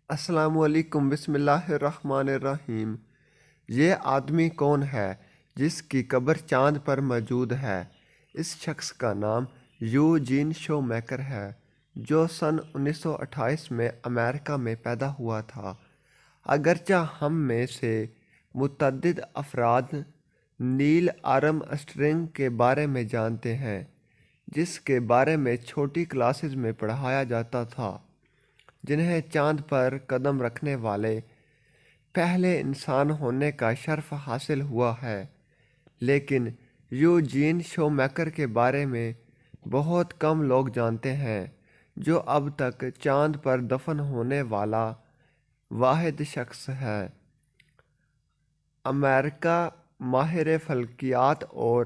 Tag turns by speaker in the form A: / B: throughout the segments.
A: السلام علیکم، بسم اللہ الرحمن الرحیم۔ یہ آدمی کون ہے جس کی قبر چاند پر موجود ہے؟ اس شخص کا نام یوجین شومیکر ہے، جو سن 1928 میں امریکہ میں پیدا ہوا تھا۔ اگرچہ ہم میں سے متعدد افراد نیل آرم اسٹرنگ کے بارے میں جانتے ہیں، جس کے بارے میں چھوٹی کلاسز میں پڑھایا جاتا تھا، جنہیں چاند پر قدم رکھنے والے پہلے انسان ہونے کا شرف حاصل ہوا ہے، لیکن یوجین شومیکر کے بارے میں بہت کم لوگ جانتے ہیں، جو اب تک چاند پر دفن ہونے والا واحد شخص ہے۔ امریکہ ماہر فلکیات اور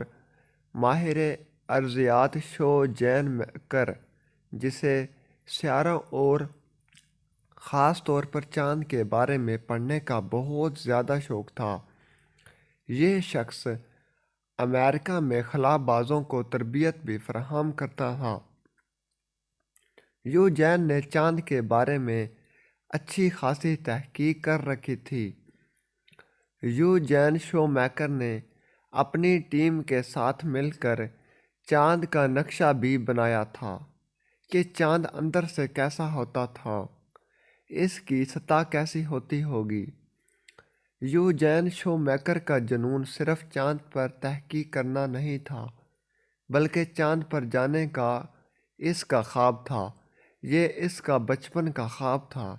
A: ماہر ارضیات شومیکر، جسے سیاروں اور خاص طور پر چاند کے بارے میں پڑھنے کا بہت زیادہ شوق تھا، یہ شخص امریکہ میں خلا بازوں کو تربیت بھی فراہم کرتا تھا۔ یوجین نے چاند کے بارے میں اچھی خاصی تحقیق کر رکھی تھی۔ یوجین شومیکر نے اپنی ٹیم کے ساتھ مل کر چاند کا نقشہ بھی بنایا تھا کہ چاند اندر سے کیسا ہوتا تھا، اس کی سطح کیسی ہوتی ہوگی۔ یوجین شومیکر کا جنون صرف چاند پر تحقیق کرنا نہیں تھا، بلکہ چاند پر جانے کا اس کا خواب تھا۔ یہ اس کا بچپن کا خواب تھا۔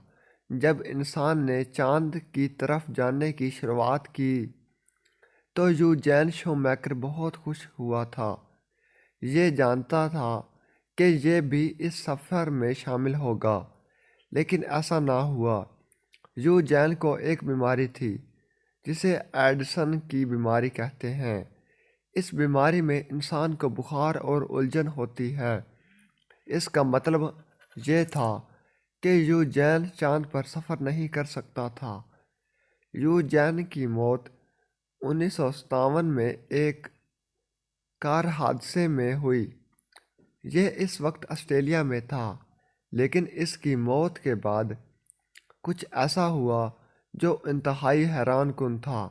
A: جب انسان نے چاند کی طرف جانے کی شروعات کی تو یوجین شومیکر بہت خوش ہوا تھا۔ یہ جانتا تھا کہ یہ بھی اس سفر میں شامل ہوگا، لیکن ایسا نہ ہوا۔ یوجین کو ایک بیماری تھی جسے ایڈسن کی بیماری کہتے ہیں۔ اس بیماری میں انسان کو بخار اور الجھن ہوتی ہے۔ اس کا مطلب یہ تھا کہ یوجین چاند پر سفر نہیں کر سکتا تھا۔ یوجین کی موت 1957 میں ایک کار حادثے میں ہوئی۔ یہ اس وقت آسٹریلیا میں تھا، لیکن اس کی موت کے بعد کچھ ایسا ہوا جو انتہائی حیران کن تھا۔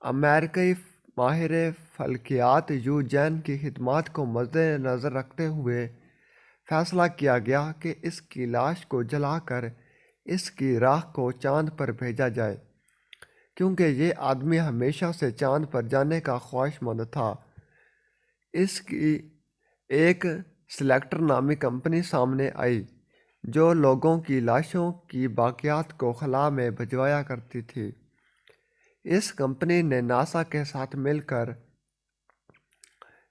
A: امریکی ماہر فلکیات یوجین کی خدمات کو مد نظر رکھتے ہوئے فیصلہ کیا گیا کہ اس کی لاش کو جلا کر اس کی راکھ کو چاند پر بھیجا جائے، کیونکہ یہ آدمی ہمیشہ سے چاند پر جانے کا خواہش مند تھا۔ اس کی ایک سلیکٹر نامی کمپنی سامنے آئی، جو لوگوں کی لاشوں کی باقیات کو خلا میں بھجوایا کرتی تھی۔ اس کمپنی نے ناسا کے ساتھ مل کر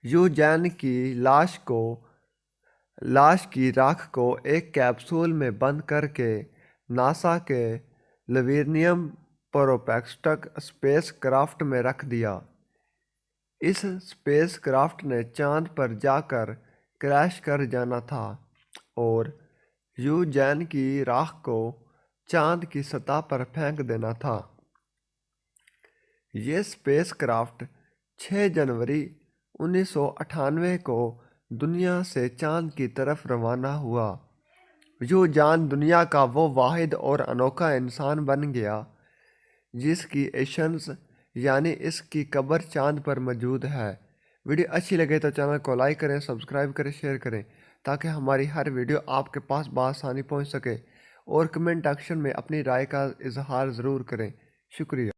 A: یوجین کی لاش کی راکھ کو ایک کیپسول میں بند کر کے ناسا کے لوینیم پروسپیکٹس اسپیس کرافٹ میں رکھ دیا۔ اس اسپیس کرافٹ نے چاند پر جا کر کریش کر جانا تھا اور یوجین کی راکھ کو چاند کی سطح پر پھینک دینا تھا۔ یہ اسپیس کرافٹ 6 جنوری 1998 کو دنیا سے چاند کی طرف روانہ ہوا۔ یوجین دنیا کا وہ واحد اور انوکھا انسان بن گیا جس کی ایشنز یعنی اس کی قبر چاند پر موجود ہے۔ ویڈیو اچھی لگے تو چینل کو لائک کریں، سبسکرائب کریں، شیئر کریں، تاکہ ہماری ہر ویڈیو آپ کے پاس بآسانی پہنچ سکے، اور کمنٹ سیکشن میں اپنی رائے کا اظہار ضرور کریں۔ شکریہ۔